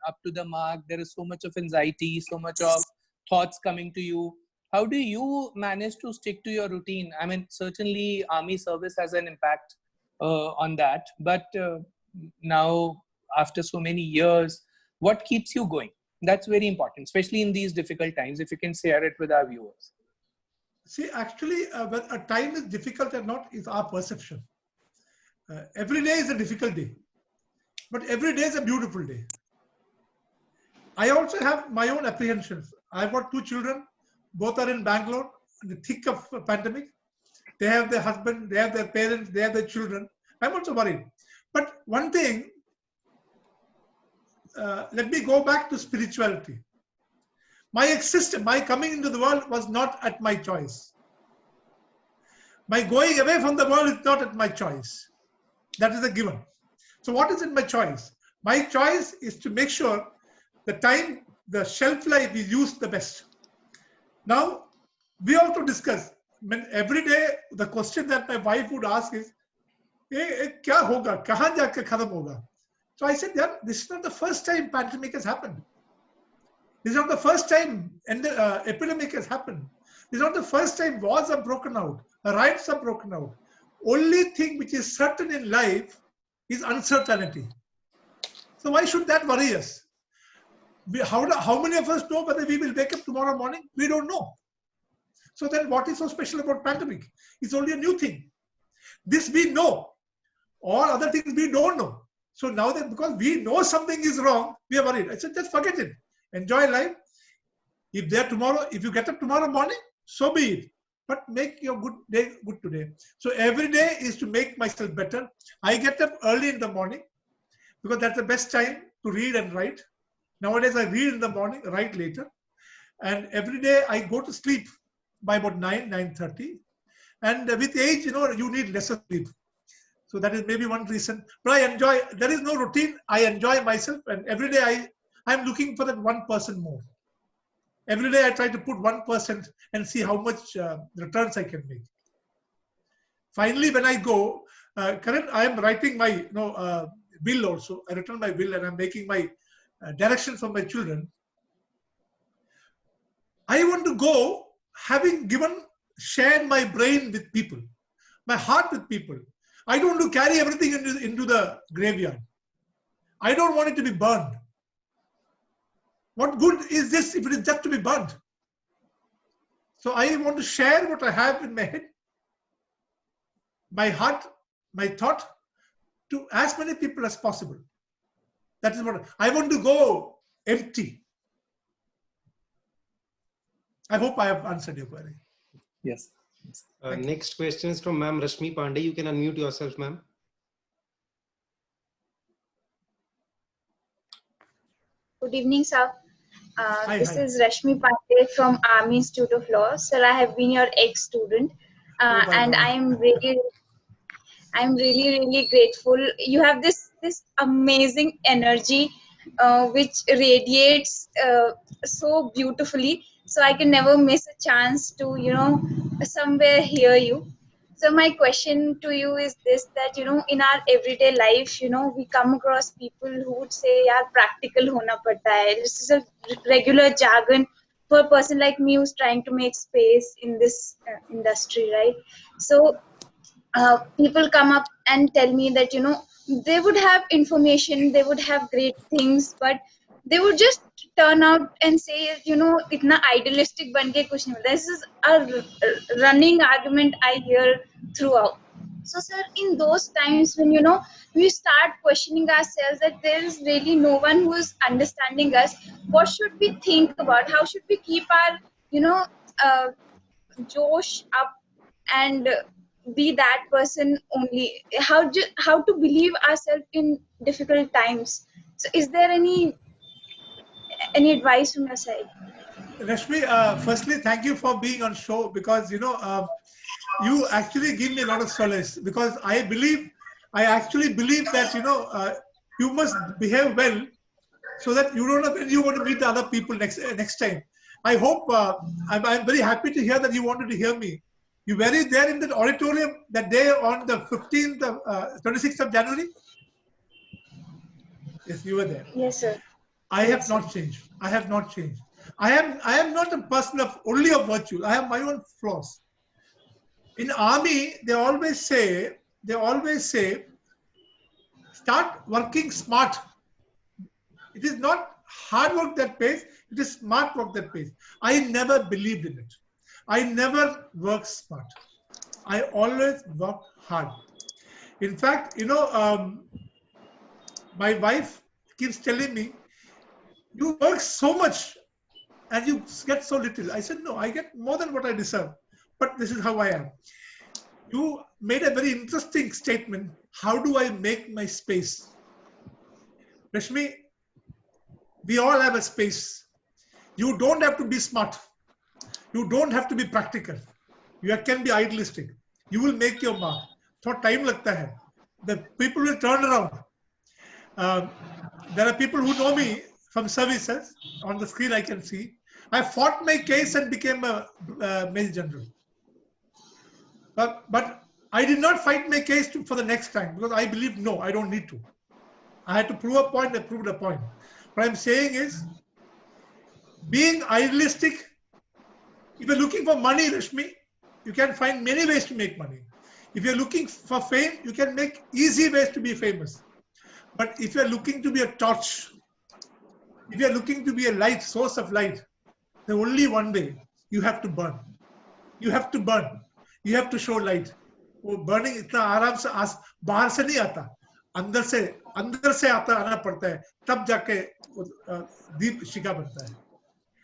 up to the mark. There is so much of anxiety, so much of thoughts coming to you. How do you manage to stick to your routine? I mean, certainly army service has an impact on that. But now, after so many years, what keeps you going? That's very important, especially in these difficult times. If you can share it with our viewers. See, actually, when a time is difficult or not is our perception. Every day is a difficult day, but every day is a beautiful day. I also have my own apprehensions. I've got 2 children. Both are in Bangalore, in the thick of a pandemic. They have their husband, they have their parents, they have their children. I'm also worried. But one thing, let me go back to spirituality. My existence, my coming into the world was not at my choice. My going away from the world is not at my choice. That is a given. So what is in my choice? My choice is to make sure the shelf life is used the best. Now, we also discuss, every day, the question that my wife would ask is, kya hoga? Kahan jaake khatam hoga? So I said, yeah, this is not the first time pandemic has happened. This is not the first time epidemic has happened. This is not the first time wars are broken out, riots are broken out. Only thing which is certain in life is uncertainty. So why should that worry us? How many of us know whether we will wake up tomorrow morning? We don't know. So then what is so special about pandemic? It's only a new thing. This we know. All other things we don't know. So now that because we know something is wrong, we are worried. I said, just forget it. Enjoy life. If you get up tomorrow morning, so be it. But make your good day good today. So every day is to make myself better. I get up early in the morning because that's the best time to read and write. Nowadays, I read in the morning, write later. And every day I go to sleep by about 9:30. And with age, you need lesser sleep. So that is maybe one reason. But I enjoy, there is no routine. I enjoy myself. And every day I'm looking for that 1% more. Every day I try to put 1% and see how much returns I can make. Finally, when I go, Karan, I am writing my will also. I return my will and I'm making my direction for my children. I want to go having shared my brain with people, my heart with people. I don't want to carry everything into the graveyard. I don't want it to be burned. What good is this if it is just to be burned? So I want to share what I have in my head, my heart, my thought, to as many people as possible. That is what I want to go empty. I hope I have answered your query. Yes. Next question is from Ma'am Rashmi Pandey. You can unmute yourself, ma'am. Good evening, sir. This Hi. is Rashmi Pandey from Army Institute of Law. Sir, I have been your ex-student, and I'm really grateful. You have this amazing energy, which radiates so beautifully. So I can never miss a chance to somewhere hear you. So my question to you is this, that in our everyday life, we come across people who would say, yaar, practical hona padta hai. This is a regular jargon for a person like me who's trying to make space in this industry, right? So people come up and tell me that they would have information, they would have great things, but they would just turn out and say, itna idealistic ban ke kuch nahi hota. This is a running argument I hear throughout. So sir, in those times when we start questioning ourselves that there is really no one who is understanding us, what should we think about? How should we keep our josh up and be that person only? How to believe ourselves in difficult times? So is there any advice from your side? Rashmi, firstly, thank you for being on show, because you actually give me a lot of solace, because I actually believe that you must behave well so that you don't know when you want to meet the other people next time. I hope I'm very happy to hear that you wanted to hear me. You were there in that auditorium that day on the 26th of January? Yes, you were there. Yes, sir. I have not changed. I have not changed. I am not a person only of virtue. I have my own flaws. In army, they always say, start working smart. It is not hard work that pays, it is smart work that pays. I never believed in it. I never worked smart. I always worked hard. In fact, my wife keeps telling me, you work so much and you get so little. I said, no, I get more than what I deserve. But this is how I am. You made a very interesting statement. How do I make my space? Rashmi, we all have a space. You don't have to be smart. You don't have to be practical. You can be idealistic. You will make your mark. Thought time lagta hai. The people will turn around. There are people who know me from services. On the screen I can see. I fought my case and became a Major General. But I did not fight my case for the next time, because I believed, no, I don't need to. I had to prove a point, I proved a point. What I'm saying is, being idealistic, if you're looking for money, Rashmi, you can find many ways to make money. If you're looking for fame, you can make easy ways to be famous. But if you're looking to be a torch, if you're looking to be a light, source of light, there's only one way. You have to burn. You have to burn. You have to show light. वो burning इतना आराम से बाहर से नहीं आता, अंदर से आना पड़ता है, तब जाके दीप शिखा बनता है.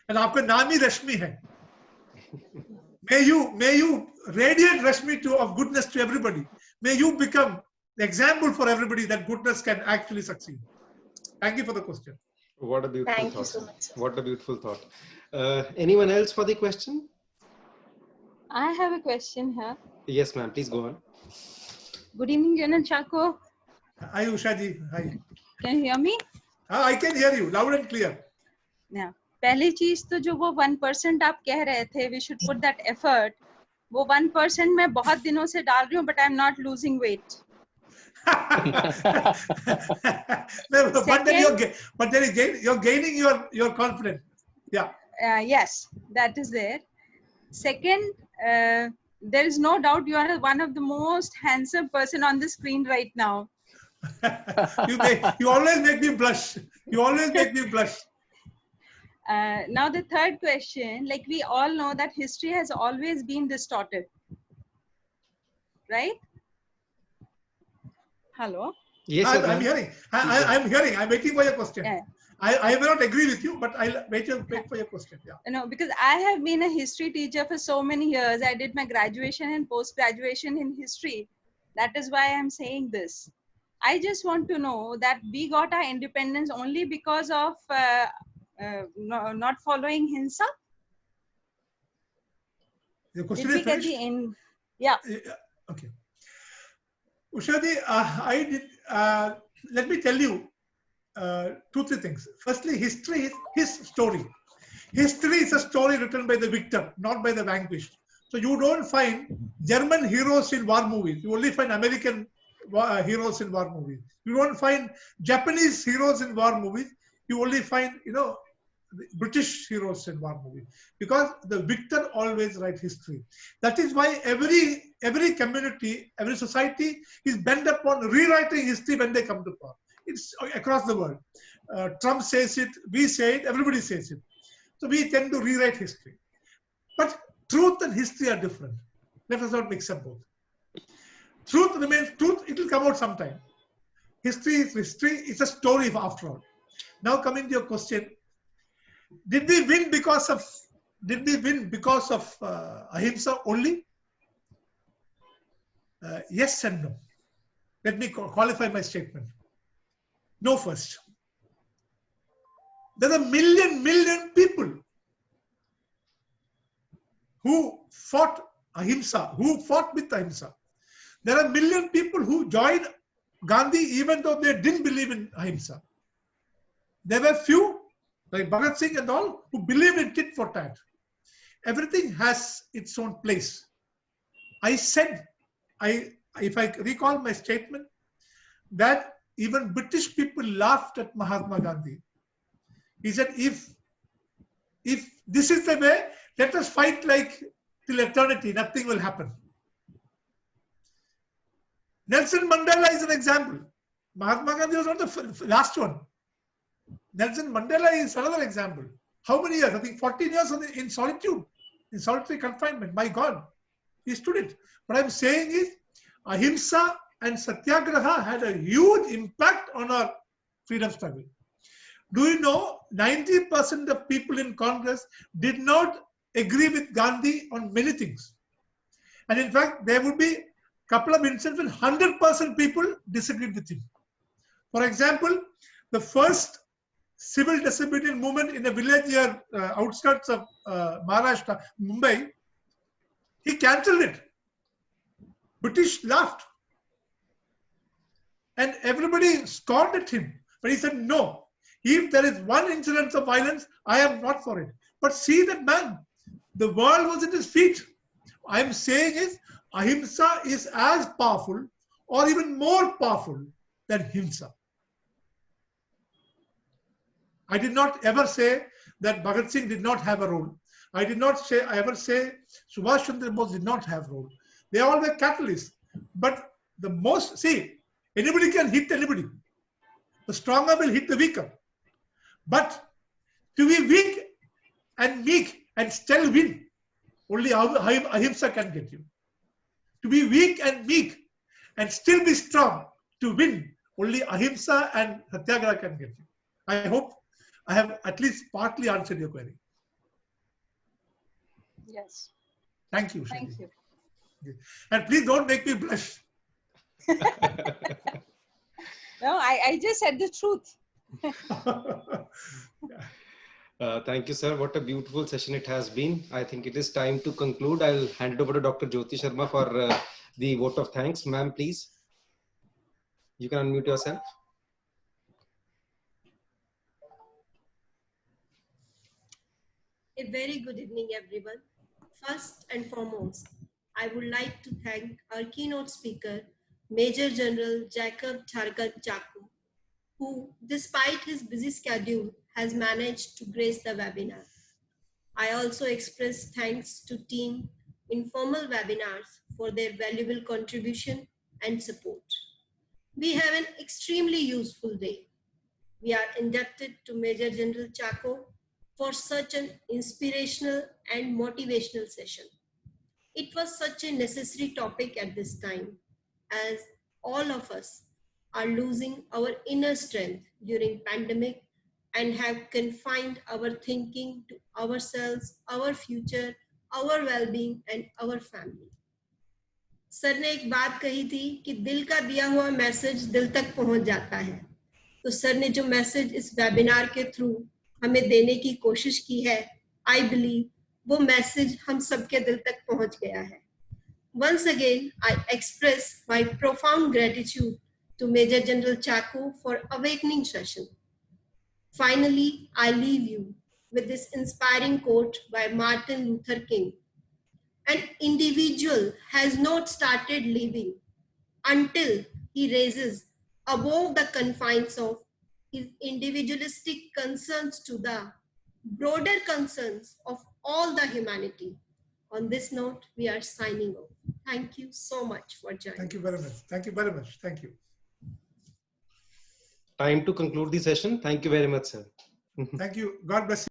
And आपका नाम ही रश्मि है. May you radiate Rashmi of goodness to everybody. May you become the example for everybody that goodness can actually succeed. Thank you for the question. What a beautiful Thank thought. you so much. What a beautiful thought. Anyone else for the question? I have a question here. Yes, ma'am. Please go on. Good evening, Janan Chako. Hi, Usha ji. Hi. Can you hear me? I can hear you loud and clear. Yeah. पहली चीज तो जो वो 1% आप कह रहे थे, we should put that effort. वो 1% मैं बहुत दिनों से डाल रही हूँ, but I'm not losing weight. But you're gaining your confidence. Yeah. Yes, that is there. Second, there is no doubt you are one of the most handsome person on the screen right now. You always make me blush. You always make me blush. Now the third question, like we all know that history has always been distorted, right? Hello? Yes, I'm hearing. I'm hearing. I'm waiting for your question. Yeah. I may not agree with you, but I'll wait for your question. Yeah. No, because I have been a history teacher for so many years. I did my graduation and post-graduation in history. That is why I'm saying this. I just want to know that we got our independence only because of not following Hinsa. The question is finished? Yeah. Okay. Ushadi, let me tell you 2-3 things. Firstly, history is his story. History is a story written by the victor, not by the vanquished. So you don't find German heroes in war movies. You only find American heroes in war movies. You don't find Japanese heroes in war movies. You only find, British heroes in war movies, because the victor always writes history. That is why every community, every society is bent upon rewriting history when they come to power. It's across the world. Trump says it, we say it, everybody says it. So we tend to rewrite history. But truth and history are different. Let us not mix up both. Truth remains truth, it will come out sometime. History is history, it's a story after all. Now coming to your question, did we win because of ahimsa only? Yes and no. Let me qualify my statement. No first. There are million people who fought ahimsa, who fought with ahimsa. There are million people who joined Gandhi even though they didn't believe in ahimsa. There were few, like Bhagat Singh and all, who believed in tit for tat. Everything has its own place. I said, if I recall my statement, that even British people laughed at Mahatma Gandhi. He said, if this is the way, let us fight like till eternity, nothing will happen. Nelson Mandela is an example. Mahatma Gandhi was not the last one. Nelson Mandela is another example. How many years? I think 14 years in solitude, in solitary confinement. My God, he stood it. What I'm saying is, ahimsa and satyagraha had a huge impact on our freedom struggle. Do you know 90% of people in Congress did not agree with Gandhi on many things. And in fact, there would be a couple of instances when 100% people disagreed with him. For example, the first civil disobedience movement in a village near outskirts of Maharashtra, Mumbai, he cancelled it. British laughed. And everybody scorned at him. But he said, no, if there is one incident of violence, I am not for it. But see that man, the world was at his feet. I am saying is, ahimsa is as powerful or even more powerful than himsa. I did not ever say that Bhagat Singh did not have a role. I did not ever say Subhash Chandra Bose did not have a role. They all were catalysts. But the most, see, anybody can hit anybody. the stronger will hit the weaker. But to be weak and meek and still win, only ahimsa can get you. To be weak and meek and still be strong to win, only ahimsa and satyagraha can get you. I hope I have at least partly answered your query. Yes. Thank you. Thank Shri. you. And please don't make me blush. No, I just said the truth. Thank you, sir. What a beautiful session it has been. I think it is time to conclude. I'll hand it over to Dr. Jyoti Sharma for the vote of thanks. Ma'am, please. You can unmute yourself. A very good evening, everyone. First and foremost, I would like to thank our keynote speaker, Major General Jacob Thargat Chaku, who, despite his busy schedule, has managed to grace the webinar. I also express thanks to Team Informal Webinars for their valuable contribution and support. We have an extremely useful day. We are indebted to Major General Chaku for such an inspirational and motivational session. It was such a necessary topic at this time, as all of us are losing our inner strength during pandemic and have confined our thinking to ourselves, our future, our well-being and our family. Sir ने एक बात कही थी कि दिल का दिया हुआ मैसेज दिल तक पहुंच जाता है. तो सर ने जो मैसेज इस वेबिनार के थ्रू हमें देने की कोशिश की है, आई बिलीव वो मैसेज हम सबके दिल तक पहुंच गया है. Once again, I express my profound gratitude to Major General Chaku for awakening session. Finally, I leave you with this inspiring quote by Martin Luther King. An individual has not started living until he raises above the confines of his individualistic concerns to the broader concerns of all the humanity. On this note, we are signing off. Thank you so much for joining. Thank you very much. Thank you very much. Thank you. Time to conclude the session. Thank you very much, sir. Thank you. God bless you.